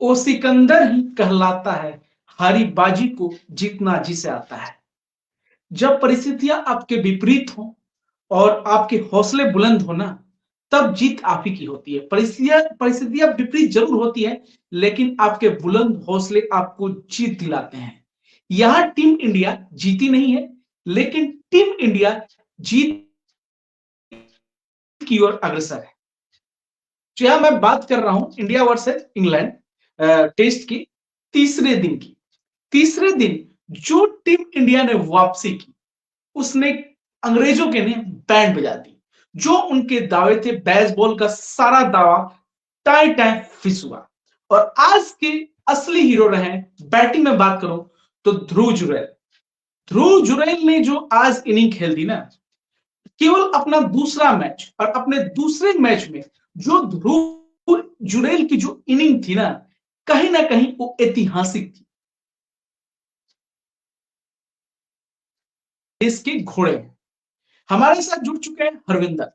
ओ सिकंदर ही कहलाता है, हारी बाजी को जीतना जिसे आता है। जब परिस्थितियां आपके विपरीत हो और आपके हौसले बुलंद हो ना, तब जीत आप ही की होती है। परिस्थितियां परिस्थितियां विपरीत जरूर होती है, लेकिन आपके बुलंद हौसले आपको जीत दिलाते हैं। यहां टीम इंडिया जीती नहीं है, लेकिन टीम इंडिया जीत की ओर अग्रसर है। तो यहां मैं बात कर रहा हूं इंडिया वर्सेस इंग्लैंड टेस्ट की तीसरे दिन की। तीसरे दिन जो टीम इंडिया ने वापसी की, उसने अंग्रेजों के ने बैंड बजा दी। जो उनके दावे थे, बेसबॉल का सारा दावा टाई टाई फिस हुआ। और आज के असली हीरो रहे, बैटिंग में बात करूं तो ध्रुव जुरैल। ध्रुव जुरैल ने जो आज इनिंग खेल दी ना, केवल अपना दूसरा मैच, और अपने दूसरे मैच में जो ध्रुव जुरैल की जो इनिंग थी ना कहीं वो ऐतिहासिक थी। देश के घोड़े हैं। हमारे साथ जुड़ चुके हैं हरविंदर।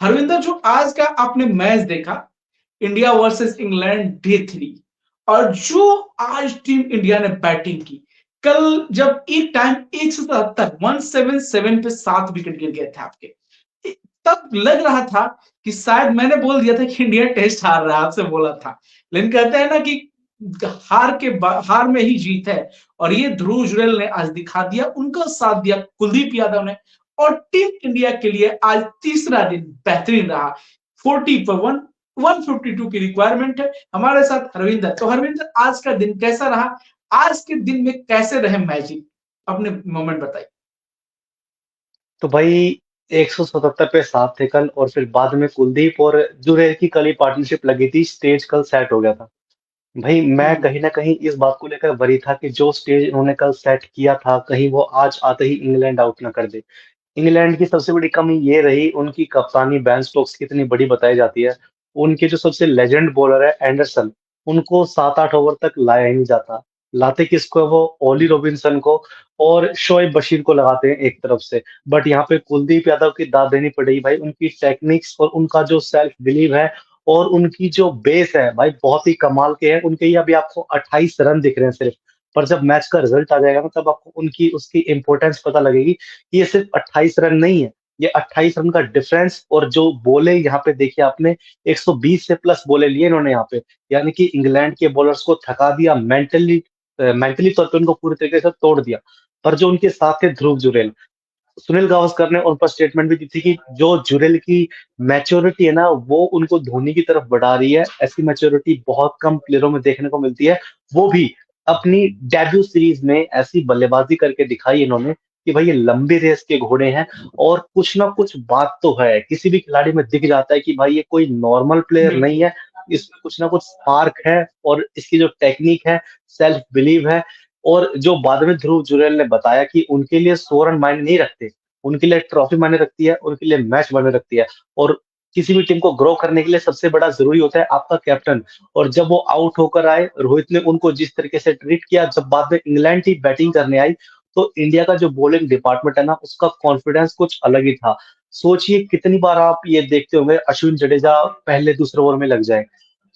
हरविंदर, जो आज का आपने मैच देखा, इंडिया वर्सेस इंग्लैंड डे 3, और जो आज टीम इंडिया ने बैटिंग की, कल जब एक टाइम 177 पे 7 विकेट गिर गए थे आपके, तब लग रहा था कि शायद मैंने बोल दिया था कि इंडिया टेस्ट हार रहा है, आपसे बोला था। लेकिन कहते हैं ना कि हार में ही जीत है, और ये ध्रुव जुरैल ने आज दिखा दिया, उनका साथ दिया कुलदीप यादव ने। और टीम इंडिया के लिए आज तीसरा दिन बेहतरीन रहा। 40 पर 152 की रिक्वायरमेंट है। हमारे साथ हरविंदर। तो हरविंदर, आज का दिन कैसा रहा? आज के दिन में कैसे रहे मैजिक? अपने मोमेंट बताइए। तो भाई 177 पे 7 थे कल, और फिर बाद में कुलदीप और जुरेल की कल ही पार्टनरशिप लगी थी, स्टेज कल सेट हो गया था। भाई मैं हम्म। कहीं ना कहीं इस बात को लेकर वरी था कि जो स्टेज उन्होंने कल सेट किया था, कहीं वो आज आते ही इंग्लैंड आउट ना कर दे। इंग्लैंड की सबसे बड़ी कमी ये रही, उनकी कप्तानी बैन स्टोक्स की इतनी बड़ी बताई जाती है। उनके जो सबसे लेजेंड बॉलर है एंडरसन, उनको 7-8 ओवर तक लाया ही नहीं जाता। लाते किसको है वो? ओली रॉबिन्सन को और शोएब बशीर को लगाते हैं एक तरफ से। बट यहाँ पे कुलदीप यादव की दाद देनी पड़ेगी भाई, उनकी टेक्निक्स और उनका जो सेल्फ बिलीव है और उनकी जो बेस है भाई, बहुत ही कमाल के हैं। उनके ये अभी आपको 28 रन दिख रहे हैं सिर्फ, पर जब मैच का रिजल्ट आ जाएगा ना, तब आपको उनकी उसकी इंपॉर्टेंस पता लगेगी। ये सिर्फ 28 रन नहीं है, ये 28 रन का डिफरेंस। और जो बोले यहाँ पे देखिए आपने, 120 से प्लस बोले लिए इन्होंने यहाँ पे, यानी कि इंग्लैंड के बॉलर्स को थका दिया, मेंटली तौर पे उनको पूरी तरीके से तोड़ दिया। पर जो उनके साथ थे ध्रुव जुरैल, सुनील गावस्कर ने उन पर स्टेटमेंट भी दी थी कि जो जुरेल की मैच्योरिटी है ना, वो उनको धोनी की तरफ बढ़ा रही है। ऐसी मैच्योरिटी बहुत कम प्लेयरों में देखने को मिलती है। वो भी अपनी डेब्यू सीरीज में ऐसी बल्लेबाजी करके दिखाई इन्होंने कि भाई ये लंबी रेस के घोड़े हैं। और कुछ ना कुछ बात तो है, किसी भी खिलाड़ी में दिख जाता है कि भाई ये कोई नॉर्मल प्लेयर नहीं बिल्कुल। है, इसमें कुछ ना कुछ स्पार्क है। और इसकी जो टेक्निक है, सेल्फ बिलीव है। और जो बाद में ध्रुव जुरैल ने बताया कि उनके लिए 100 रन मायने नहीं रखते, उनके लिए ट्रॉफी मायने रखती है, उनके लिए मैच मायने रखती है। और किसी भी टीम को ग्रो करने के लिए सबसे बड़ा जरूरी होता है आपका कैप्टन। और जब वो आउट होकर आए, रोहित ने उनको जिस तरीके से ट्रीट किया, जब बाद में इंग्लैंड की बैटिंग करने आई, तो इंडिया का जो बॉलिंग डिपार्टमेंट है ना, उसका कॉन्फिडेंस कुछ अलग ही था। सोचिए कितनी बार आप ये देखते होंगे अश्विन जडेजा पहले दूसरे ओवर में लग जाए।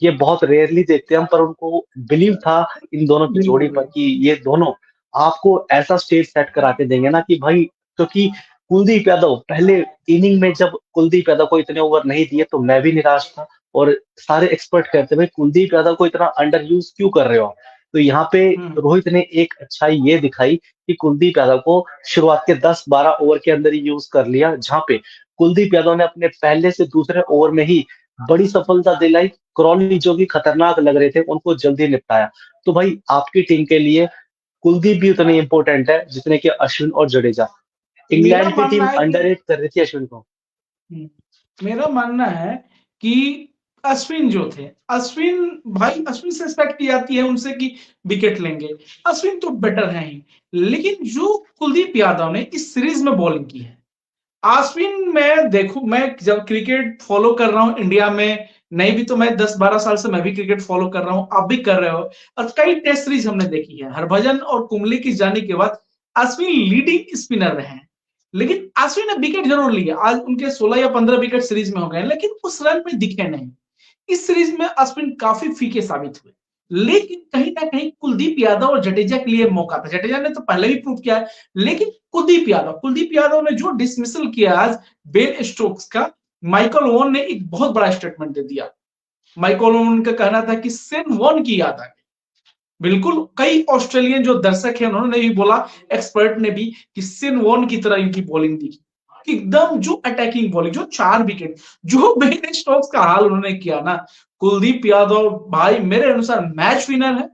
ये बहुत रेयरली देखते हैं हम, पर उनको बिलीव था इन दोनों की जोड़ी बिल्कुल। पर कि ये दोनों आपको ऐसा स्टेज सेट करा के देंगे ना कि भाई। क्योंकि कुलदीप यादव पहले इनिंग में, जब कुलदीप यादव को इतने ओवर नहीं दिए तो मैं भी निराश था। और सारे एक्सपर्ट कहते भाई कुलदीप यादव को इतना अंडर यूज क्यों कर रहे हो? तो यहाँ पे हम्म। रोहित ने एक अच्छाई ये दिखाई कि कुलदीप यादव को शुरुआत के 10-12 ओवर के अंदर ही यूज कर लिया, जहां पे कुलदीप यादव ने अपने पहले से दूसरे ओवर में ही बड़ी सफलता दिलाई। क्रॉली जो कि खतरनाक लग रहे थे, उनको जल्दी निपटाया। तो भाई आपकी टीम के लिए कुलदीप भी उतने इंपॉर्टेंट है जितने कि अश्विन और जडेजा। मेरा इंग्लैंड की मानना टीम है कि अंडररेट कर रही थी अश्विन को। मेरा मानना है कि अश्विन जो थे, अश्विन भाई, अश्विन से एक्सपेक्ट की जाती है उनसे कि विकेट लेंगे। अश्विन तो बेटर है ही, लेकिन जो कुलदीप यादव ने इस सीरीज में बॉलिंग की है, अश्विन, मैं देखू, मैं जब क्रिकेट फॉलो कर रहा हूं इंडिया में, नहीं भी तो मैं 10-12 साल से मैं भी क्रिकेट फॉलो कर रहा हूं, आप भी कर रहे हो, और कई टेस्ट सीरीज हमने देखी है। हरभजन और कुंबले की जाने के बाद अश्विन लीडिंग स्पिनर रहे हैं, लेकिन अश्विन ने विकेट जरूर लिया। आज उनके 16 या 15 विकेट सीरीज में हो गए, लेकिन उस रन में दिखे नहीं। इस सीरीज में अश्विन काफी फीके साबित हुए। लेकिन कहीं ना कहीं कुलदीप यादव और जडेजा के लिए मौका था। जडेजा ने तो पहले भी प्रूव किया है, लेकिन कुलदीप यादव ने जो डिसमिसल किया आज बेन स्टोक्स का, माइकल वॉन ने एक बहुत बड़ा स्टेटमेंट दे दिया। माइकल वॉन का कहना था कि सेन वॉन की याद आ गई। बिल्कुल, कई ऑस्ट्रेलियन जो दर्शक है उन्होंने भी बोला, एक्सपर्ट ने भी, कि सेन वॉन की तरह इनकी बॉलिंग दिखी, एकदम जो अटैकिंग बॉलिंग, जो 4 विकेट, जो बेन स्टोक्स का हाल उन्होंने किया ना। कुलदीप यादव भाई मेरे अनुसार मैच विनर है,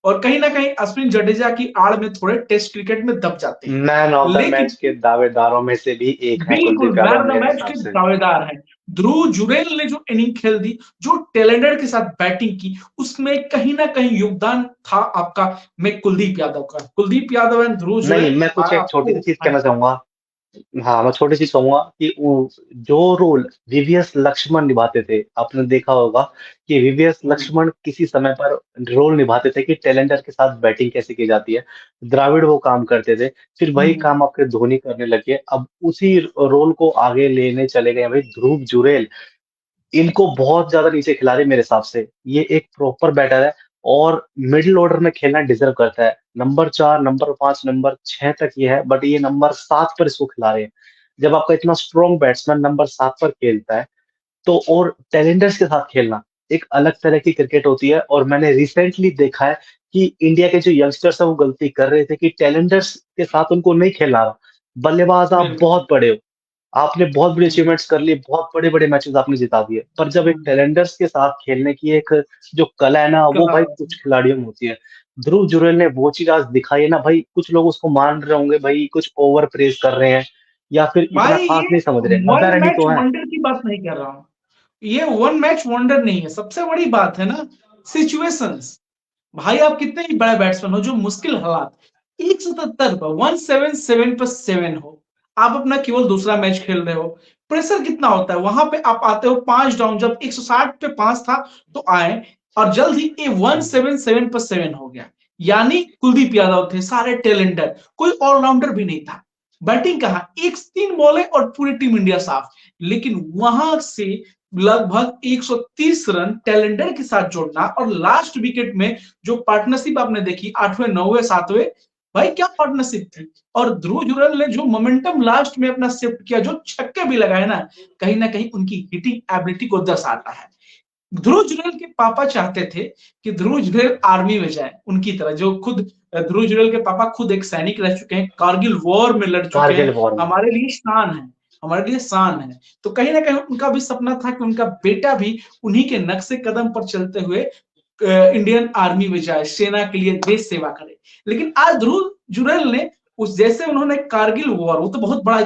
और कहीं ना कहीं अश्विन जडेजा की आड़ में थोड़े टेस्ट क्रिकेट में दब जाते हैं, मैन ऑफ द मैच लेकिन के दावेदारों में से भी एक है बिल्कुल Kuldeep man Yadav of the मेरे मैच हिसाब के से। दावेदार हैं। ध्रुव जुरैल ने जो इनिंग खेल दी, जो टेलेंडर के साथ बैटिंग की, उसमें कहीं ना कहीं योगदान था आपका मैं कुलदीप यादव का। कुलदीप यादव एंड ध्रुव नहीं, जुरैल मैं कुछ एक छोटी आपको। सी चीज कहना चाहूंगा। हाँ, मैं छोटी सी कहूंगा कि जो रोल वीवीएस लक्ष्मण निभाते थे, आपने देखा होगा कि वीवीएस लक्ष्मण किसी समय पर रोल निभाते थे कि टैलेंटर के साथ बैटिंग कैसे की जाती है। द्राविड़ वो काम करते थे, फिर वही काम आपके धोनी करने लगे। अब उसी रोल को आगे लेने चले गए भाई ध्रुव जुरैल। इनको बहुत ज्यादा नीचे खिला रहे मेरे हिसाब से। ये एक प्रॉपर बैटर है और मिडिल ऑर्डर में खेलना डिजर्व करता है। नंबर 4, नंबर 5, नंबर 6 तक ये है, बट ये नंबर 7 पर इसको खिला रहे हैं। जब आपका इतना स्ट्रॉन्ग बैट्समैन नंबर 7 पर खेलता है, तो और टैलेंटर्स के साथ खेलना एक अलग तरह की क्रिकेट होती है। और मैंने रिसेंटली देखा है कि इंडिया के जो यंगस्टर्स है वो गलती कर रहे थे कि टैलेंटर्स के साथ उनको नहीं खेलना रहा। बल्लेबाज आप बिल्कुल। बहुत बड़े हो, आपने बहुत बड़ी अचीवमेंट्स कर ली, बहुत बड़े-बड़े मैचेस आपने जिता दिए, पर जब एक टैलेंटर्स के साथ खेलने की एक जो कला है ना, वो भाई कुछ खिलाड़ियों में होती है। ध्रुव जुरैल ने वो चीज़ आज दिखाई है ना भाई, कुछ लोग उसको मान रहे होंगे भाई कुछ ओवर प्रेज़ कर रहे हैं या फिर इतना भाई खास ये नहीं समझ रहे, वन मजा-रनी मैच तो है। वंडर की बात नहीं कर रहा हूं, ये वन मैच वंडर नहीं है। सबसे बड़ी बात है ना, सिचुएशंस। भाई आप कितने ही बड़े बैट्समैन हो, जो मुश्किल हालात, 177 पर 177 पर 7 हो, आप अपना केवल दूसरा मैच खेल रहे हो, प्रेशर कितना होता है वहां पे। आप आते हो 5 डाउन, जब 160 पे 5 था तो आए, और जल्द ही ये हुँ, 177 पर 7 हो गया। यानी कुलदीप यादव थे, सारे टैलेंटर, कोई ऑलराउंडर भी नहीं था। बैटिंग कहा, एक 3 बॉलें और पूरी टीम इंडिया साफ। लेकिन वहां से लगभग 130 रन टैलेंडर के साथ जोड़ना, और लास्ट विकेट में जो पार्टनरशिप आपने देखी 8वें 9वें 7वें, भाई क्या पार्टनरशिप थी। और ध्रुव जुरैल ने जो मोमेंटम लास्ट में अपना शिफ्ट किया, जो छक्के भी लगाए ना कहीं उनकी हिटिंग एबिलिटी को दर्शाता है। ध्रुव जुरैल के पापा चाहते थे कि ध्रुव जुरैल आर्मी में जाए उनकी तरह, जो खुद ध्रुव जुरैल के पापा खुद एक सैनिक रह चुके हैं, कारगिल वॉर में लड़ चुके कारगिल हैं। वॉर में। हमारे लिए शान है, हमारे लिए शान है। तो कहीं ना कहीं उनका भी सपना था कि उनका बेटा भी उन्हीं के नक्शे कदम पर चलते हुए इंडियन आर्मी में जाए, सेना के लिए देश सेवा करे। लेकिन आज ध्रुव जुरैल ने उस, जैसे उन्होंने कारगिल वॉर, वो तो बहुत बड़ा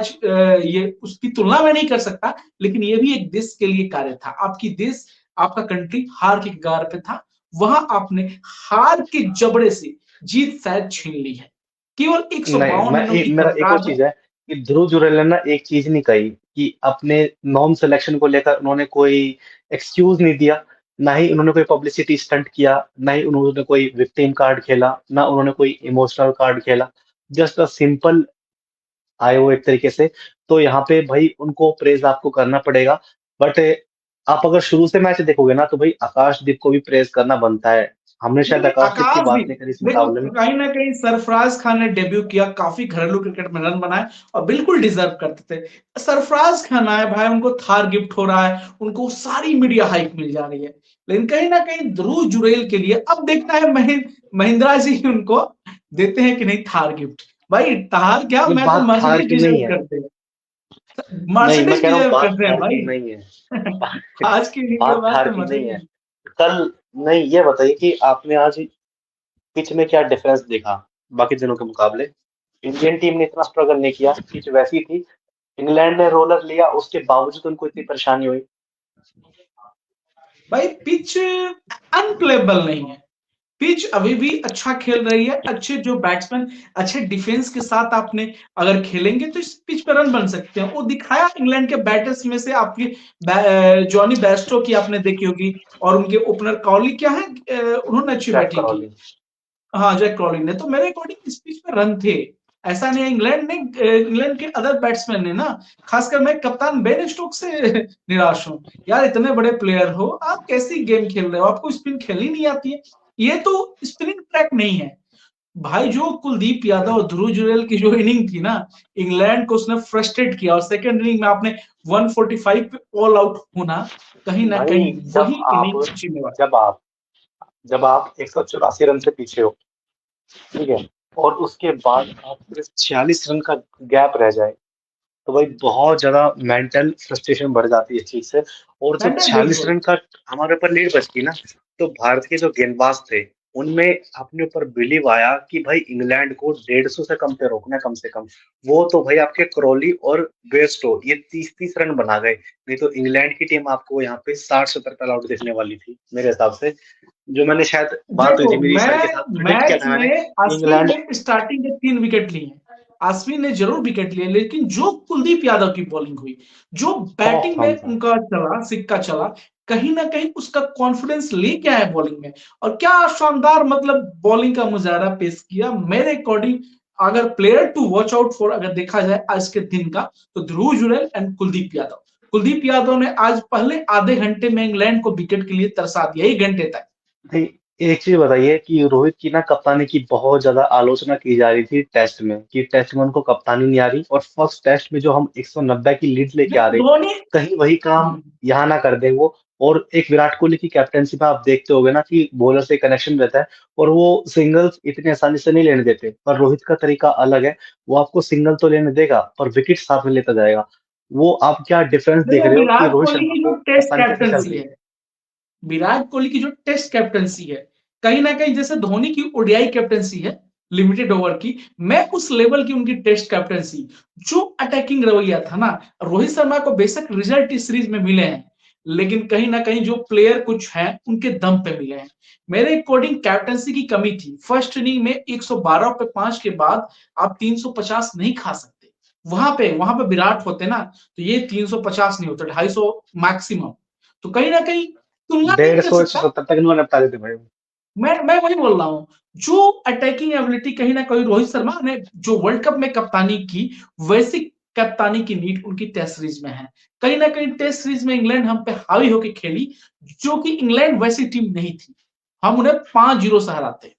ये उसकी तुलना में नहीं कर सकता, लेकिन ये भी एक देश के लिए कार्य था। आपकी देश, आपका कंट्री हार के कगार पे था, वहां आपने हार के जबड़े से जीत शायद छीन ली है। केवल नहीं, 152 मैं रनों की मेरा एक और कप्तान है। चीज़ है कि ध्रुव जुरैल ने ना एक चीज़ नहीं कही कि अपने नॉन सिलेक्शन को लेकर उन्होंने कोई एक्सक्यूज़ नहीं दिया, ना ही उन्होंने कोई पब्लिसिटी स्टंट किया, ना ही उन्होंने कोई विक्टिम कार्ड खेला, ना उन्होंने कोई इमोशनल कार्ड खेला। जस्ट अ सिंपल आए वो एक तरीके से। तो यहाँ पे भाई उनको प्रेज़ आपको करना पड़ेगा। बट आप अगर शुरू से मैच देखोगे ना तो भाई आकाशदीप को भी प्रेज़ करना बनता है। हमने नहीं शायद नहीं, आकाशदीप की बात आकाशदीप, नहीं करी इस देखो मुकाबले में। कहीं ना कहीं सरफराज खान ने डेब्यू किया, काफी घरेलू क्रिकेट में रन बनाए, और बिल्कुल डिजर्व करते थे। सरफराज खान आए भाई, उनको थार गिफ्ट हो रहा है, उनको सारी मीडिया हाइप मिल जा रही है। लेकिन कहीं ना कहीं ध्रुव जुरैल के लिए अब देखना है, महिंद्रा जी उनको देते हैं कि नहीं थार गिफ्ट। भाई थार क्या, ये मैं तो बात थार मर्सिडीज की नहीं डिजर्व है। करते हैं, नहीं, मैं मर्सिडीज कह रहा हूँ डिजर्व बात करते हैं थार की भाई। नहीं है। आज की इनिंग के बात बाद थार तो की मजा नहीं ही है। नहीं। कल नहीं, ये बताइए कि आपने आज पिच में क्या डिफरेंस देखा बाकी दिनों के मुकाबले? इंडियन टीम ने इतना स्ट्रगल नहीं किया, पिच वैसी थी। इंग्लैंड ने रोलर लिया, उसके बावजूद उनको इतनी परेशानी हुई। भाई पिच अनप्लेबल नहीं है, पिच अभी भी अच्छा खेल रही है। अच्छे जो बैट्समैन, अच्छे डिफेंस के साथ आपने अगर खेलेंगे तो इस पिच पर रन बन सकते हैं। वो दिखाया इंग्लैंड के बैटर्स में से आपकी जॉनी बेस्टो की आपने देखी होगी, और उनके ओपनर कॉली क्या है, उन्होंने अच्छी जैक बैटिंग की। क्रॉली। हाँ, जैक क्रॉली ने, तो मेरे अकॉर्डिंग इस पिच पर रन थे। ऐसा नहीं है, इंग्लैंड के अदर बैट्समैन ने ना, खासकर मैं कप्तान बेन स्टोक्स से निराश हूं। यार इतने बड़े प्लेयर हो, आप कैसी गेम खेल रहे हो, आपको स्पिन खेलनी नहीं आती है। ये तो स्पिनिंग ट्रैक नहीं है भाई। जो कुलदीप यादव और ध्रुव जुरैल की जो इनिंग थी ना, इंग्लैंड को उसने फ्रस्ट्रेट किया, और सेकंड इनिंग में आपने 145 पे ऑल आउट होना, कहीं ना भाई कहीं वही इनिंग जिम्मेवार। जब आप जब आप 184 रन से पीछे हो, ठीक है, और उसके बाद आप सिर्फ 46 रन का गैप रह जाए, तो भाई बहुत ज्यादा मेंटल फ्रस्ट्रेशन बढ़ जाती है इस चीज से। और जब मेंटल 46 बिल्कुल। रन का हमारे ऊपर लीड बचती ना, तो भारत के जो गेंदबाज थे, उनमें अपने ऊपर बिलीव आया कि भाई इंग्लैंड को 150 से कम पे रोकना है कम से कम। वो तो भाई आपके क्रॉली और बेयरस्टो ये 30-30 रन बना गए, नहीं तो इंग्लैंड की टीम आपको यहाँ पे 60-70 पे आउट देखने वाली थी मेरे हिसाब से। जो मैंने शायद बात हुई देखो थी मेरी सर के मैं साथ, प्रिडिक्ट किया मैच था मैंने में कि अश्विन इंग्लैंड। ने स्टार्टिंग के 3 विकेट लिए हैं। अश्विन ने जरूर विकेट लिए, लेकिन जो कुलदीप यादव की बॉलिंग हुई, जो ऑफ बैटिंग फॉर्म में था। उनका चला सिक्का चला, कहीं ना कहीं उसका कॉन्फिडेंस लेके आया बॉलिंग में। और क्या शानदार मतलब बॉलिंग का मुजाहरा पेश किया मेरे अकॉर्डिंग। अगर player to watch out for अगर देखा जाए आज के दिन का, तो ध्रुव जुरैल एंड कुलदीप यादव। कुलदीप यादव ने आज पहले आधे घंटे में इंग्लैंड को विकेट के लिए तरसा दिया, 1 घंटे तक। भाई एक चीज बताइए कि रोहित की ना कप्तानी की बहुत ज्यादा आलोचना की जा रही थी टेस्ट में, कि टेस्ट में उनको कप्तानी नहीं आ रही, और फर्स्ट टेस्ट में जो हम 190 की लीड लेके आ देखो रहे, धोनी। कहीं वही काम यहाँ ना कर दे वो। और एक विराट कोहली की कैप्टनसी में आप देखते होगे ना कि बॉलर से कनेक्शन रहता है, और वो सिंगल्स इतने आसानी से नहीं लेने देते। पर रोहित का तरीका अलग है, वो आपको सिंगल तो लेने देगा पर विकेट साथ में लेता जाएगा। वो आप क्या डिफरेंस देख देखो रहे हो कि विराट रोहित कोहली शर्मा की जो को टेस्ट कप्तानी कैसे चल कैप्टनसी रही है, है। विराट कोहली की जो टेस्ट कैप्टनसी है, कहीं ना कहीं जैसे धोनी की ओडीआई कैप्टनसी है लिमिटेड ओवर की, मैं उस लेवल की उनकी टेस्ट कैप्टनसी, जो अटैकिंग रवैया था ना। रोहित शर्मा को बेशक रिजल्ट इस सीरीज में मिले हैं, लेकिन कहीं ना कहीं जो प्लेयर कुछ हैं उनके दम पे मिले हैं। मेरे अकॉर्डिंग कैप्टनसी की कमी थी। फर्स्ट इनिंग में 112 पे 5 के बाद आप 350 नहीं खा सकते। वहां पे विराट होते ना, तो ये 350 नहीं होते, 250 मैक्सिमम। तो कहीं ना कहीं तुलना नहीं डेढ़ कर सौ एक सौ सकता। सत्तर तक इन्होंने निपटा देते भाई। मैं वही बोल रहा हूं, जो अटैकिंग एबिलिटी कहीं ना कहीं रोहित शर्मा ने जो वर्ल्ड कप में कप्तानी की, वैसी कप्तानी की नीड उनकी टेस्ट सीरीज में है। कहीं ना कहीं टेस्ट सीरीज में इंग्लैंड हम पे हावी होकर खेली, जो कि इंग्लैंड वैसी टीम नहीं थी। हम उन्हें 5-0 से हराते।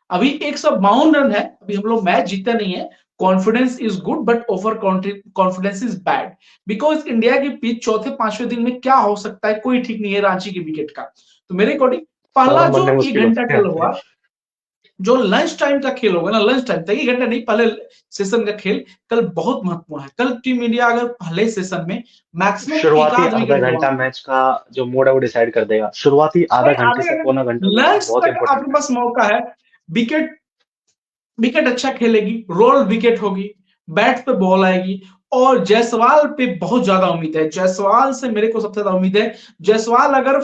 अभी 152 रन है, अभी हम लोग मैच जीते नहीं है। Confidence is good but over confidence is bad, because India की पिच चौथे पांचवें दिन में क्या हो सकता है कोई ठीक नहीं है रांची की विकेट का। तो मेरे अकॉर्डिंग पहला फॉर्म जो बनने एक मुश्किल घंटा होते कल हैं। हुआ, जो लंच टाइम का खेल होगा ना, लंच टाइम तक 1 घंटा नहीं, पहले सेशन का खेल कल बहुत महत्वपूर्ण है। कल टीम इंडिया अगर पहले सेशन में मैक्सिमम एक शुरुआती आध आधा विकेट घंटा गवाती, मैच का जो मोड है वो डिसाइड कर देगा। शुरुआती आधा भाई घंटे आधे से घंटे पौना घंटा जो है लंच बहुत तक इंपॉर्टेंट आपके है। पास मौका है। विकेट विकेट अच्छा खेलेगी, रोल विकेट होगी, बैट पे बॉल आएगी। और जायसवाल पे बहुत ज्यादा उम्मीद है, जायसवाल से मेरे को सबसे ज्यादा उम्मीद है। जायसवाल अगर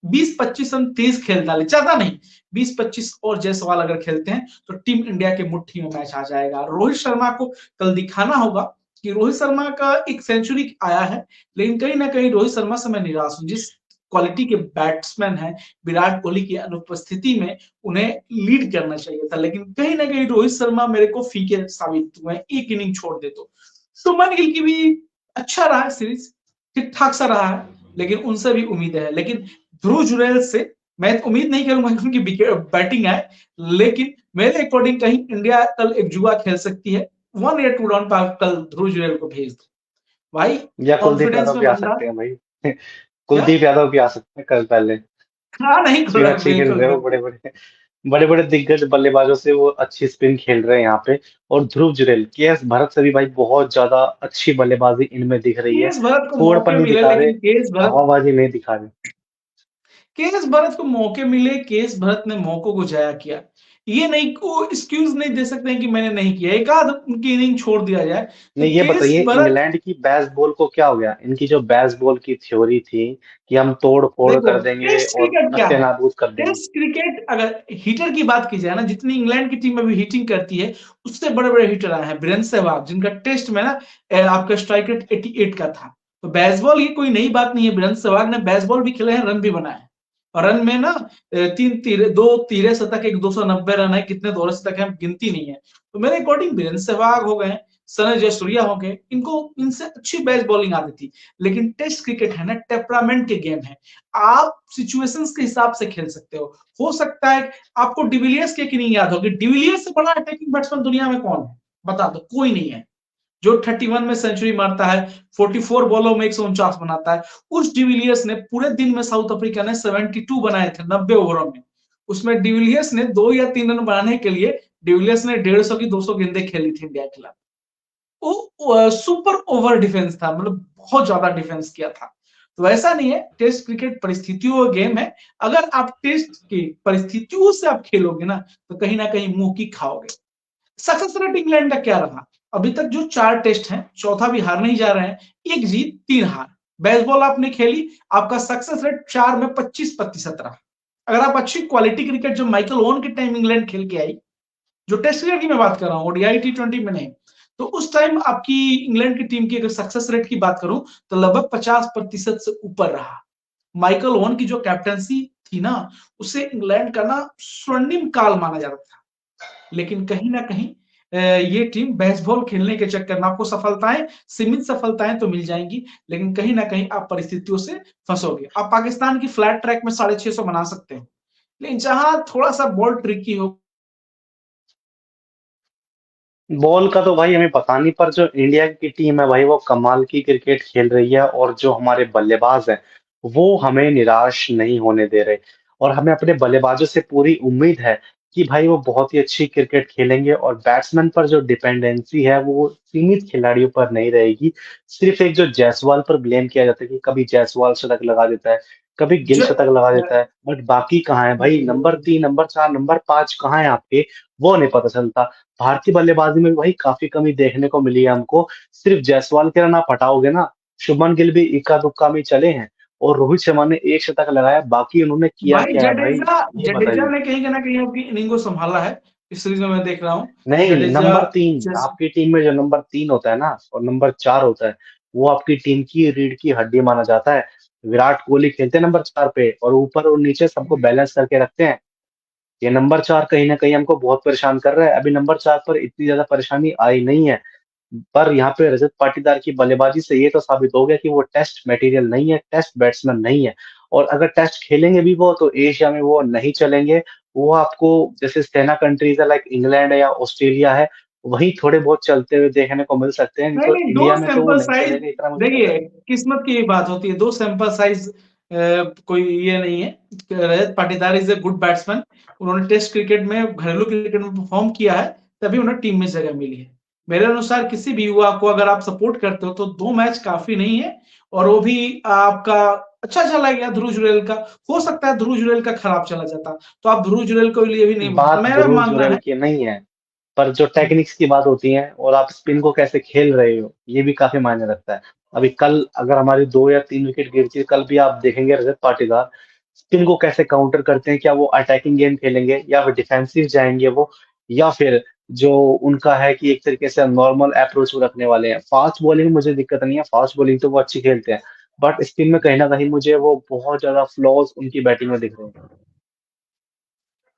20-25 रन तेज खेल डाले, ज्यादा नहीं, 20-25 और जायसवाल अगर खेलते हैं, तो टीम इंडिया के मुट्ठी में मैच आ जाएगा। रोहित शर्मा को कल दिखाना होगा कि रोहित शर्मा का एक सेंचुरी आया है, लेकिन कहीं ना कहीं रोहित शर्मा से मैं निराश हूं। जिस क्वालिटी के बैट्समैन हैं, विराट कोहली की अनुपस्थिति में उन्हें लीड करना चाहिए था, लेकिन कहीं ना कहीं रोहित शर्मा मेरे को फीके साबित हुए हैं, एक इनिंग छोड़ दे तो। शुभमन गिल की भी अच्छा रहा है सीरीज, ठीक ठाक सा रहा है, लेकिन उनसे भी उम्मीद है। लेकिन ध्रुव जुरैल से मैं उम्मीद नहीं करूंगा कि उनकी बैटिंग आए, लेकिन मेरे अकॉर्डिंग कहीं इंडिया कल एक जुआ खेल सकती है। 1 या 2 डाउन पर कल ध्रुव जुरैल को भेज दो भाई। या कुलदीप कॉन्फिडेंस यादव में भी आ बंदा सकते हैं भाई। क्या, कुलदीप यादव भी आ सकते हैं कल पहले। हाँ नहीं स्पिन अच्छी खेल बिल्कुल रहे हो, बिल्कुल। बड़े बड़े दिग्गज बल्लेबाजों से वो अच्छी स्पिन खेल रहे हैं यहाँ पे। और ध्रुव जुरैल, केएस भरत से भी भाई बहुत ज्यादा अच्छी बल्लेबाजी इनमें दिख रही है। केएस भरत को फोड़पन मौके नहीं मिले, दिखा रहे, लेकिन हवाबाजी नहीं दिखा रहे। केएस भरत को मौके मिले, केएस भरत ने मौकों को जाया किया। ये नहीं को एक्सक्यूज नहीं दे सकते हैं कि मैंने नहीं किया, एक आध उनकी इनिंग छोड़ दिया जाए। तो नहीं ये केएस बताइए भरत, इंग्लैंड की बैस बॉल को क्या हो गया? इनकी जो बैस बॉल की थ्योरी थी कि हम तोड़ फोड़ देखो कर देंगे टेस्ट और क्रिकेट क्या नस्ते है। नाबूद कर देंगे। टेस्ट क्रिकेट अगर हिटर की बात की जाए ना, जितनी इंग्लैंड की टीम अभी हिटिंग करती है, उससे बड़े बड़े हिटर आए हैं। वीरेंद्र सहवाग जिनका टेस्ट में ना आपका स्ट्राइक रेट 88 का था। तो बेसबॉल ये कोई नई बात नहीं है, वीरेंद्र सहवाग ने बेसबॉल भी खेले हैं, रन भी बनाए हैं। और रन में ना 3 तीरे, 2 तीरे शतक, एक 290 रन है, कितने दोहरे शतक है गिनती नहीं है। तो मेरे अकॉर्डिंग वीरेंद्र सहवाग हो गए, सनी जयसूर्या हो गए, इनको इनसे अच्छी बेस्ट बॉलिंग आती थी। लेकिन टेस्ट क्रिकेट है ना, टेम्परामेंट के गेम है, आप सिचुएशंस के हिसाब से खेल सकते हो सकता है आपको डिविलियर्स की इनिंग याद होगी, डिविलियर्स से बड़ा अटैकिंग बैट्समैन दुनिया में कौन है, बता दो, कोई नहीं है। जो 31 में सेंचुरी मारता है, 44 बॉलों में 149 बनाता है। उस डिविलियर्स ने पूरे दिन में, साउथ अफ्रीका ने 72 बनाए थे 90 ओवरों में। उसमें डिविलियर्स ने 2 या 3 रन बनाने के लिए डिविलियर्स ने 150 की 200 गेंदें खेली थी इंडिया के खिलाफ। वो सुपर ओवर डिफेंस था, मतलब बहुत ज्यादा डिफेंस किया था। तो ऐसा नहीं है, टेस्ट क्रिकेट परिस्थितियों का गेम है। अगर आप टेस्ट की परिस्थितियों से आप खेलोगे ना कहीं मुंह की खाओगे। सक्सेस रेट इंग्लैंड का क्या रहा? अभी तक जो 4 टेस्ट हैं, चौथा भी हारने ही जा रहे हैं, 1 जीत 3 हार। बेसबॉल आपने खेली, आपका सक्सेस रेट 4 में 25% रहा। अगर आप अच्छी क्वालिटी क्रिकेट जो माइकल ओवन के टाइम इंग्लैंड खेल के आई, जो टेस्ट क्रिकेट की मैं बात कर रहा हूँ, ओडीआई टी20 में नहीं, तो उस टाइम आपकी इंग्लैंड की टीम की अगर सक्सेस रेट की बात करूं तो लगभग 50% से ऊपर रहा। माइकल ओवन की जो कैप्टनसी थी ना, उसे इंग्लैंड का ना स्वर्णिम काल माना जाता था। लेकिन कहीं ना कहीं ये टीम बेसबॉल खेलने के चक्कर में आपको सफलताएं, सीमित सफलताएं तो मिल जाएंगी, लेकिन कहीं ना कहीं आप परिस्थितियों से फंसोगे। आप पाकिस्तान की फ्लैट ट्रैक में 650 बना सकते हो, लेकिन जहां थोड़ा सा बॉल ट्रिकी हो। बॉल का तो भाई हमें पता नहीं, पर जो इंडिया की टीम है भाई वो कमाल की क्रिकेट खेल रही है, और जो हमारे बल्लेबाज हैं वो हमें निराश नहीं होने दे रहे। और हमें अपने बल्लेबाजों से पूरी उम्मीद है कि भाई वो बहुत ही अच्छी क्रिकेट खेलेंगे, और बैट्समैन पर जो डिपेंडेंसी है वो सीमित खिलाड़ियों पर नहीं रहेगी। सिर्फ एक जो जायसवाल पर ब्लेम किया जाता है कि कभी जायसवाल शतक लगा देता है, कभी गिल ज, शतक लगा देता है, बट बाकी कहाँ है भाई? नंबर 3, नंबर 4, नंबर 5 कहाँ है आपके? वो नहीं पता चलता। भारतीय बल्लेबाजी में वही काफी कमी देखने को मिली है हमको। सिर्फ जायसवाल के रन आप हटाओगे ना, शुभमन गिल भी इक्का दुक्का में चले हैं, और रोहित शर्मा ने एक शतक लगाया, बाकी उन्होंने किया भाई क्या है भाई? जडेजा ये जडेजा बताइए। ने कहीं ना कहीं अपनी इनिंग को संभाला है, इस सीरीज में मैं देख रहा हूँ। नहीं, जडेजा नंबर 3 जैसे आपकी टीम में जो नंबर 3 होता है ना और नंबर 4 होता है, वो आपकी टीम की रीढ़ की हड्डी माना जाता है। विराट कोहली खेलते हैं नंबर 4 पे, और ऊपर और नीचे सबको बैलेंस करके रखते हैं। ये नंबर 4 कहीं ना कहीं हमको बहुत परेशान कर रहा है। अभी नंबर 4 पर इतनी ज्यादा परेशानी आई नहीं है, पर यहाँ पे रजत पाटीदार की बल्लेबाजी से ये तो साबित हो गया कि वो टेस्ट मटेरियल नहीं है, टेस्ट बैट्समैन नहीं है। और अगर टेस्ट खेलेंगे भी वो, तो एशिया में वो नहीं चलेंगे। वो आपको जैसे सेना कंट्रीज है, लाइक इंग्लैंड है या ऑस्ट्रेलिया है, वही थोड़े बहुत चलते हुए देखने को मिल सकते हैं, नहीं नहीं तो नहीं, दो इंडिया में तो वो सैंपल नहीं साइज, चलेंगे, इतना मुझे पता देखिए है। किस्मत की बात होती है, 2 सैंपल साइज कोई ये नहीं है। Rajat Patidar is a good batsman, उन्होंने टेस्ट क्रिकेट में, घरेलू क्रिकेट में परफॉर्म किया है, तभी उन्हें टीम में जगह मिली है। मेरे अनुसार किसी भी युवा को अगर आप सपोर्ट करते हो तो 2 मैच काफी नहीं है, और वो भी आपका अच्छा चला गया ध्रुव जुरैल का। हो सकता है ध्रुव जुरैल का खराब चला जाता, तो आप ध्रुव जुरैल को लिए भी नहीं बोलते, बात मेरा ध्रुव मानना जुरैल है। की नहीं है, पर जो टेक्निक्स की बात होती है और आप स्पिन को कैसे खेल रहे हो, ये भी काफी मायने रखता है। अभी कल अगर हमारी 2 या 3 विकेट गिरती है, कल भी आप देखेंगे रजत पाटीदार स्पिन को कैसे काउंटर करते हैं। क्या वो अटैकिंग गेम खेलेंगे, या फिर डिफेंसिव जाएंगे वो, या फिर जो उनका है कि एक तरीके से नॉर्मल अप्रोच वो रखने वाले हैं। फास्ट बॉलिंग मुझे दिक्कत नहीं है, फास्ट बॉलिंग तो वो अच्छी खेलते हैं, बट स्पिन में कहीं ना कहीं मुझे वो बहुत ज्यादा फ्लॉज उनकी बैटिंग में दिख रहे हैं।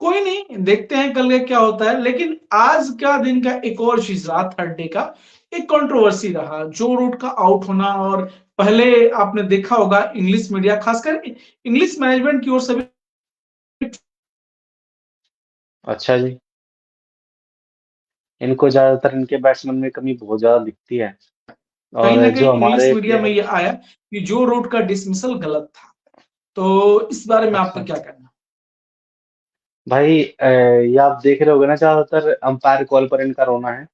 कोई नहीं, देखते हैं कल का क्या होता है। लेकिन आज का दिन का एक और चीज रहा, थर्ड डे का एक कंट्रोवर्सी रहा, जो रूट का आउट होना। और पहले आपने देखा होगा इंग्लिश मीडिया, खासकर इंग्लिश मैनेजमेंट की ओर से भी, अच्छा जी। इनको ज्यादातर इनके बैट्समैन में कमी बहुत ज्यादा दिखती है, कहीं और ना जो कहीं इंग्लिश हमारे मीडिया में प्लेयर। यह आया कि जो रूट का डिसमिसल गलत था। तो इस बारे में आपका अच्छा क्या कहना? भाई, ये आप देख रहे होगे ना, ज्यादातर अंपायर कॉल पर इनका रोना है।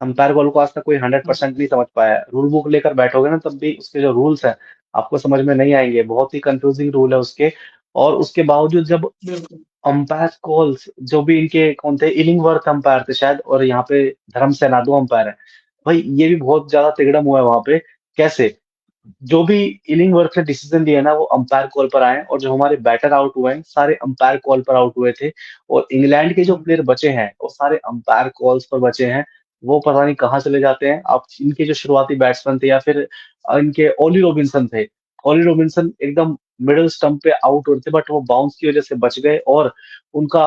अंपायर कॉल को आज तक कोई 100% नहीं समझ पाया है। रूल बुक लेकर बैठोगे ना, तब भी उसके जो रूल्स हैं आपको समझ में नहीं आएंगे, बहुत ही कंफ्यूजिंग रूल है उसके। और उसके बावजूद जब बिल्कुल। अंपायर कॉल्स, जो भी इनके कौन थे, इलिंगवर्थ अंपायर थे शायद, और यहाँ पे धर्मसेना, 2 अंपायर है। भाई ये भी बहुत ज्यादा तिगड़म हुआ है वहां पे। कैसे? जो भी इलिंगवर्थ ने डिसीजन लिया ना, वो अंपायर कॉल पर आए, और जो हमारे बैटर आउट हुए हैं सारे अंपायर कॉल पर आउट हुए थे। और इंग्लैंड के जो प्लेयर बचे हैं वो सारे अंपायर कॉल्स पर बचे हैं। वो पता नहीं कहाँ चले जाते हैं। अब इनके जो शुरुआती बैट्समैन थे, या फिर इनके ओली रॉबिन्सन थे, ओली रॉबिन्सन एकदम मिडिल स्टंप पे आउट हो रहे थे, बट वो बाउंस की वजह से बच गए, और उनका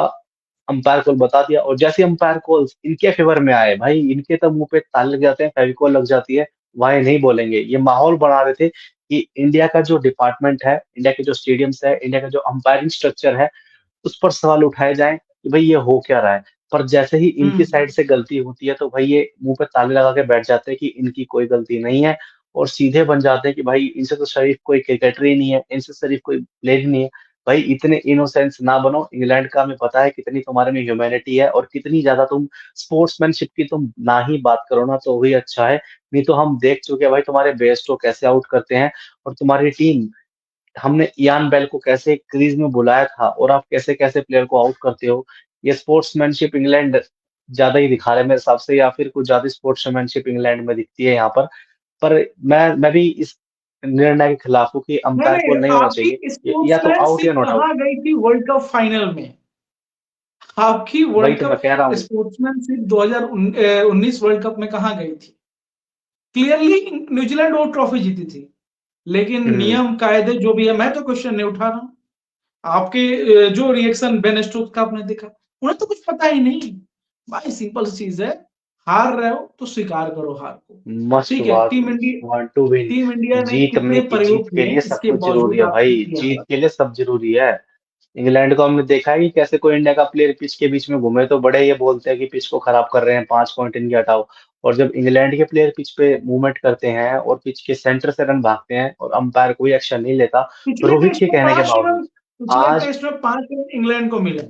अंपायर कॉल बता दिया, और जैसे अंपायर कॉल इनके फेवर में आए भाई, इनके तो मुंह पे ताले लग जाते हैं, फेविकॉल लग जाती है, वहां नहीं बोलेंगे। ये माहौल बना रहे थे कि इंडिया का जो डिपार्टमेंट है, इंडिया के जो स्टेडियम्स है, इंडिया का जो अंपायरिंग स्ट्रक्चर है, उस पर सवाल उठाए जाएं कि भाई ये हो क्या रहा है। पर जैसे ही इनकी हम्म। साइड से गलती होती है तो भाई ये मुंह पे ताले लगा के बैठ जाते हैं कि इनकी कोई गलती नहीं है, और सीधे बन जाते हैं कि भाई इनसे तो शरीफ कोई क्रिकेटर ही नहीं है, इनसे शरीफ कोई प्लेयर ही नहीं है। भाई इतने इनोसेंस ना बनो, इंग्लैंड का हमें पता है कितनी तुम्हारे में ह्यूमैनिटी है, और कितनी ज्यादा तुम स्पोर्ट्समैनशिप की तुम ना ही बात करो ना तो वही अच्छा है। नहीं तो हम देख चुके हैं भाई तुम्हारे बेस्टो कैसे आउट करते हैं, और तुम्हारी टीम, हमने इयान बेल को कैसे क्रीज में बुलाया था, और आप कैसे कैसे प्लेयर को आउट करते हो। ये स्पोर्ट्समैनशिप इंग्लैंड ज्यादा ही दिखा रहे हैं मेरे हिसाब से, या फिर कुछ ज्यादा स्पोर्ट्समैनशिप इंग्लैंड में दिखती है यहाँ पर मैं भी इस निर्णय के खिलाफ हूँ कि नहीं अंपायर को नहीं, नहीं होना आपकी चाहिए, या तो आउट या स्पोर्ट्समैनशिप नॉट आउट। कहाँ गई थी वर्ल्ड कप फाइनल में? आपकी वही वर्ल्ड तो मैं कप कह रहा हूँ। स्पोर्ट्समैनशिप 2019 वर्ल्ड कप में कहाँ गई थी? क्लियरली न्यूजीलैंड वो ट्रॉफी जीती थी, लेकिन हम्म। नियम कायदे जो भी है, मैं तो क्वेश्चन नहीं उठा रहा हूँ। आपके जो रिएक्शन बेन स्टोक्स का आपने देखा, उन्हें तो कुछ पता ही नहीं। भाई सिंपल सी चीज है, हार रहे हो तो स्वीकार करो हार को। मस्ट ठीक है, want to win. Team India ने जीतने कितने की, जीत प्रयोग के किए, लिए सब इसके कुछ जरूरी बावजूद है आप भाई, जीती जीत हार। के लिए सब जरूरी है। इंग्लैंड को हमने देखा है कि कैसे कोई इंडिया का प्लेयर पिच के बीच में घूमे तो बड़े ये बोलते हैं कि पिच को खराब कर रहे हैं, 5 पॉइंट इनके हटाओ। और जब इंग्लैंड के प्लेयर पिच पे मूवमेंट करते हैं और पिच के सेंटर से रन भागते हैं और अंपायर कोई एक्शन नहीं लेता, पिछले रोहित टेस्ट के में कहने के पांच बावजूद। रन पिछले आज टेस्ट में 5 रन इंग्लैंड को मिले।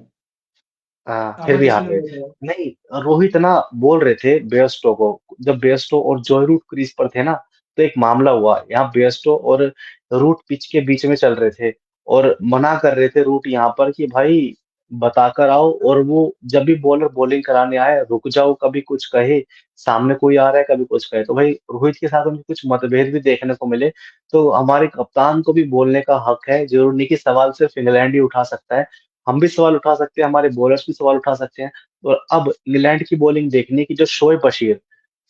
फिर आपने भी हार डिसीजन गए। देखा होगा। नहीं, रोहित ना बोल रहे थे बेयस्टो को, जब बेयस्टो और जॉय रूट क्रीज पर थे ना, तो एक मामला हुआ यहाँ, बेयस्टो और रूट पिच के बीच में चल रहे थे, और मना कर रहे थे रूट यहाँ पर कि भाई बताकर आओ, और वो जब भी बॉलर बॉलिंग कराने आए रुक जाओ, कभी कुछ कहे, सामने कोई आ रहा है कभी कुछ कहे, तो भाई रोहित के साथ उनके कुछ मतभेद भी देखने को मिले। तो हमारे कप्तान को भी बोलने का हक है, जरूर नहीं कि सवाल सिर्फ इंग्लैंड ही उठा सकता है, हम भी सवाल उठा सकते हैं, हमारे बॉलर्स भी सवाल उठा सकते हैं। और अब इंग्लैंड की बॉलिंग देखनी कि जो शोएब बशीर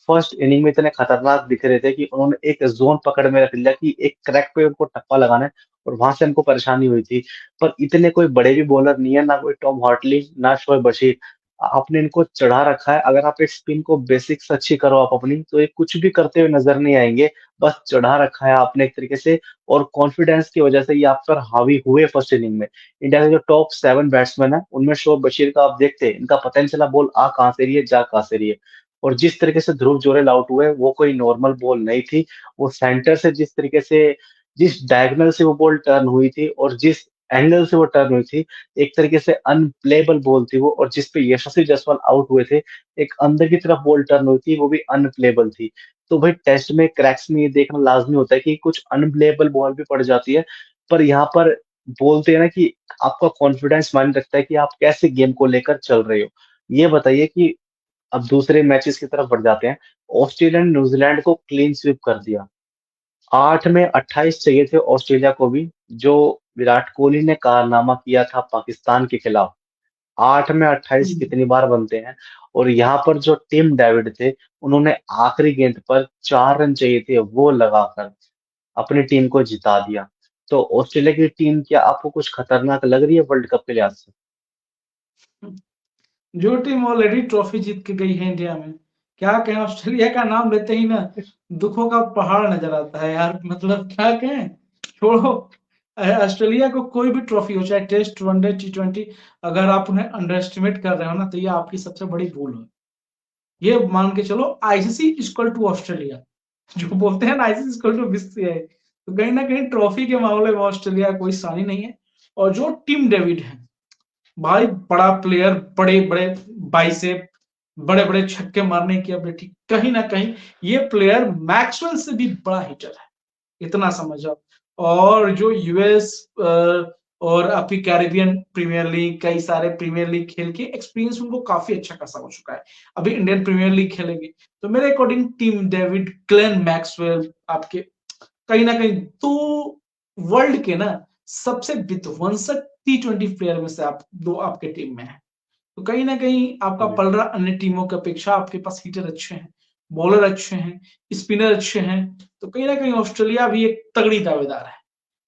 फर्स्ट इनिंग में इतने खतरनाक दिख रहे थे कि उन्होंने एक जोन पकड़ में रख लिया कि एक क्रैक पे उनको टप्पा लगाना है, और वहां से हमको परेशानी हुई थी। पर इतने कोई बड़े भी बॉलर नहीं है, ना कोई टॉम हॉटली ना शोएब बशीर, आपने इनको चढ़ा रखा है। अगर आप एक स्पिन को बेसिक्स अच्छी करो आप अपनी, तो ये कुछ भी करते हुए नजर नहीं आएंगे। बस चढ़ा रखा है आपने एक तरीके से, और कॉन्फिडेंस की वजह से ये आप पर हावी हुए फर्स्ट इनिंग में। इंडिया के जो टॉप 7 बैट्समैन है उनमें शोएब बशीर का आप देखते हैं, इनका पता नहीं चला बॉल आ कहाँ से रही है जा कहाँ से रही है। और जिस तरीके से ध्रुव जोरेल आउट हुए वो कोई नॉर्मल बॉल नहीं थी। वो सेंटर से जिस तरीके से, जिस डायगोनल से वो बॉल टर्न हुई थी, और जिस एंगल से वो टर्न हुई थी, एक तरीके से अनप्लेबल बॉल थी वो, और जिस पे यशस्वी जायसवाल आउट हुए थे, एक अंदर की तरफ बॉल टर्न हुई थी, वो भी अनप्लेबल थी। तो भाई टेस्ट में क्रैक्स में ये देखना लाजमी होता है कि कुछ अनप्लेबल बॉल भी पड़ जाती है। पर यहाँ पर बोलते हैं ना कि आपका कॉन्फिडेंस मायने रखता है कि आप कैसे गेम को लेकर चल रहे हो। ये बताइए कि अब दूसरे मैचेस की तरफ बढ़ जाते हैं। ऑस्ट्रेलिया ने न्यूजीलैंड को क्लीन स्वीप कर दिया, 8 में 28 चाहिए थे ऑस्ट्रेलिया को भी, जो विराट कोहली ने कारनामा किया था पाकिस्तान के खिलाफ। 8 में 28 हम्म। कितनी बार बनते हैं। और यहाँ पर जो टिम डेविड थे, उन्होंने आखिरी गेंद पर 4 रन चाहिए थे वो लगाकर अपनी टीम को जिता दिया। तो ऑस्ट्रेलिया की टीम क्या आपको कुछ खतरनाक लग रही है वर्ल्ड कप के लिहाज से? जो टीम ऑलरेडी ट्रॉफी जीत के गई है इंडिया में, क्या कहें, ऑस्ट्रेलिया का नाम लेते ही ना दुखों का पहाड़ नजर आता है यार। मतलब क्या कहें, छोड़ो। ऑस्ट्रेलिया को कोई भी ट्रॉफी हो, चाहे टेस्ट, वनडे, T20, अगर आप उन्हें अंडर एस्टिमेट कर रहे हो ना, तो ये आपकी सबसे बड़ी भूल है। ये मान के चलो, आईसीसी इक्वल टू ऑस्ट्रेलिया, जो बोलते हैं ना आईसीसी इक्वल टू बीसीसीआई, तो कहीं ना कहीं ट्रॉफी के मामले में ऑस्ट्रेलिया कोई सानी नहीं है। और जो टीम डेविड है, भाई बड़ा प्लेयर, बड़े बड़े बाइसेप, बड़े बड़े छक्के मारने की एबिलिटी, कहीं ना कहीं ये प्लेयर मैक्सवेल से भी बड़ा हिटर है, इतना समझ जाओ। और जो यूएस और आपकी कैरेबियन प्रीमियर लीग, कई सारे प्रीमियर लीग खेल के एक्सपीरियंस उनको काफी अच्छा खासा हो चुका है। अभी इंडियन प्रीमियर लीग खेलेंगे, तो मेरे according team David, Glenn Maxwell आपके कहीं ना कहीं दो वर्ल्ड के ना सबसे विध्वंसक T20 प्लेयर में से आप दो आपके टीम में है। तो कहीं ना कहीं आपका हम्म। पलड़ा अन्य टीमों की अपेक्षा, आपके पास हिटर अच्छे हैं, बॉलर अच्छे हैं, स्पिनर अच्छे हैं। तो कहीं ना कहीं ऑस्ट्रेलिया भी एक तगड़ी दावेदार है।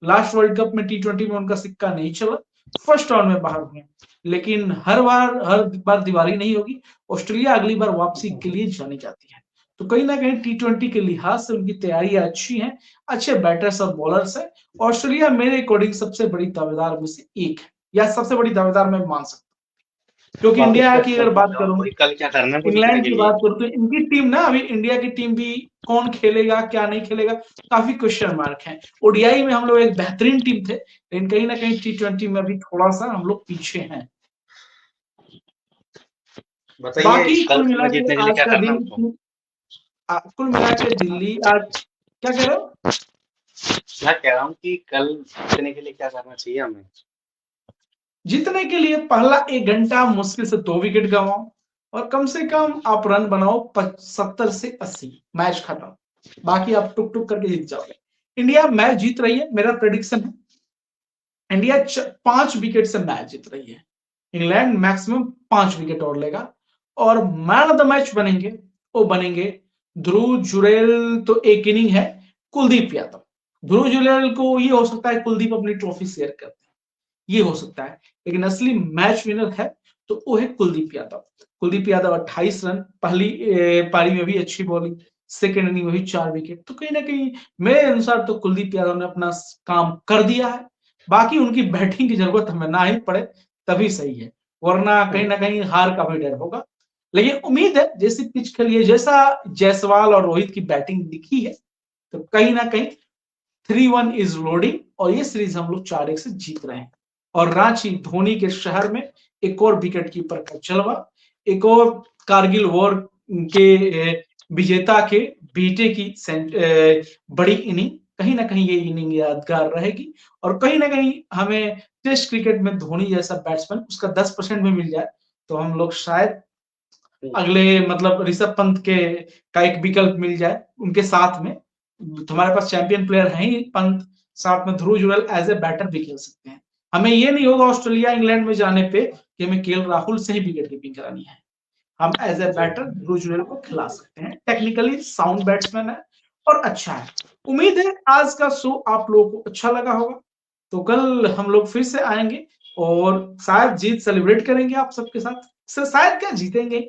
लास्ट वर्ल्ड कप में T20 में उनका सिक्का नहीं चला, फर्स्ट राउंड में बाहर हुए, लेकिन हर बार दिवाली नहीं होगी। ऑस्ट्रेलिया अगली बार वापसी के लिए जानी जाती है। तो कहीं ना कहीं T20 के लिहाज से उनकी तैयारियां अच्छी हैं, अच्छे बैटर्स और बॉलर्स हैं। ऑस्ट्रेलिया मेरे अकॉर्डिंग सबसे बड़ी दावेदार में से एक है, या सबसे बड़ी दावेदार मैं मान सकता हूँ। क्योंकि वापस इंडिया फिर की से अगर बोल बात रहा हूँ, करूं, वही कल क्या करना है वो जीतने इंग्लैंड के की लिए। बात करूं तो इनकी टीम ना, अभी इंडिया की टीम भी कौन खेलेगा क्या नहीं खेलेगा, काफी क्वेश्चन मार्क है। ओडीआई में हम लोग एक बेहतरीन टीम थे, लेकिन कहीं ना कहीं T20 में अभी थोड़ा सा हम लोग पीछे हैं। बताइए बाकी कल कुल मिला में के जीतने के लिए आज क्या का करना है उसको। दिन, कुल मिला के दिल्ली आज, क्या कह रहे हो? मैं कह रहा हूँ कि कल जीतने के लिए क्या करना चाहिए हमें। जीतने के लिए पहला 1 घंटा मुश्किल से 2 विकेट गंवाओ, और कम से कम आप रन बनाओ 70 से 80, मैच खत्म। बाकी आप टुक टुक करके जीत जाओगे। इंडिया मैच जीत रही है, मेरा प्रेडिक्शन है इंडिया 5 विकेट से मैच जीत रही है। इंग्लैंड मैक्सिमम 5 विकेट और लेगा, और मैन ऑफ द मैच बनेंगे, वो बनेंगे ध्रुव जुरेल। तो एक इनिंग है कुलदीप यादव। ध्रुव जुरेल को ये हो सकता है कुलदीप अपनी ट्रॉफी शेयर करते हैं, ये हो सकता है, लेकिन असली मैच विनर है तो वो है कुलदीप यादव। कुलदीप यादव 28 रन, पहली पारी में भी अच्छी बॉलिंग, सेकेंड इनिंग में भी 4 विकेट। तो कहीं ना कहीं मेरे अनुसार तो कुलदीप यादव ने अपना काम कर दिया है। बाकी उनकी बैटिंग की जरूरत हमें ना ही पड़े तभी सही है, वरना कहीं ना कहीं हार का भी डर होगा। लेकिन उम्मीद है जैसी पिच खेली है, जैसा जायसवाल और रोहित की बैटिंग दिखी है, तो कहीं ना कहीं 3-1 इज लोडिंग, और ये सीरीज हम लोग 4-1 से जीत रहे हैं। और रांची धोनी के शहर में एक और विकेट कीपर का जलवा, एक और कारगिल वॉर के विजेता के बेटे की बड़ी इनिंग, कहीं ना कहीं ये इनिंग यादगार रहेगी। और कहीं ना कहीं हमें टेस्ट क्रिकेट में धोनी जैसा बैट्समैन उसका 10% में मिल जाए, तो हम लोग शायद अगले मतलब ऋषभ पंत के का एक विकल्प मिल जाए उनके साथ में। तुम्हारे पास चैंपियन प्लेयर है ही पंत, साथ में ध्रुव जुरैल एज ए बैटर भी खेल सकते हैं। हमें ये नहीं होगा ऑस्ट्रेलिया इंग्लैंड में जाने पे कि हमें केएल राहुल से ही विकेट कीपिंग करानी है। हम एज ए बैटर ध्रुव जुरैल को खिला सकते हैं, टेक्निकली साउंड बैट्समैन है और अच्छा है। उम्मीद है आज का शो आप लोगों को अच्छा लगा होगा। तो कल हम लोग फिर से आएंगे, और शायद जीत सेलिब्रेट करेंगे आप सबके साथ, शायद क्या जीतेंगे।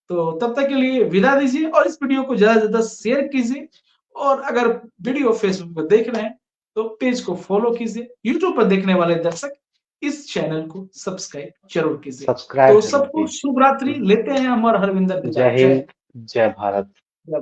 तो तब तक के लिए विदा दीजिए, और इस वीडियो को ज्यादा से ज्यादा शेयर कीजिए। और अगर वीडियो फेसबुक पर देख रहे हैं तो पेज को फॉलो कीजिए। यूट्यूब पर देखने वाले दर्शक इस चैनल को सब्सक्राइब जरूर कीजिए। सब्सक्राइब तो जरूर सबको शुभ रात्रि, कीजिए। लेते हैं हम और हरविंदर विदा। जय हिंद, जय भारत। जय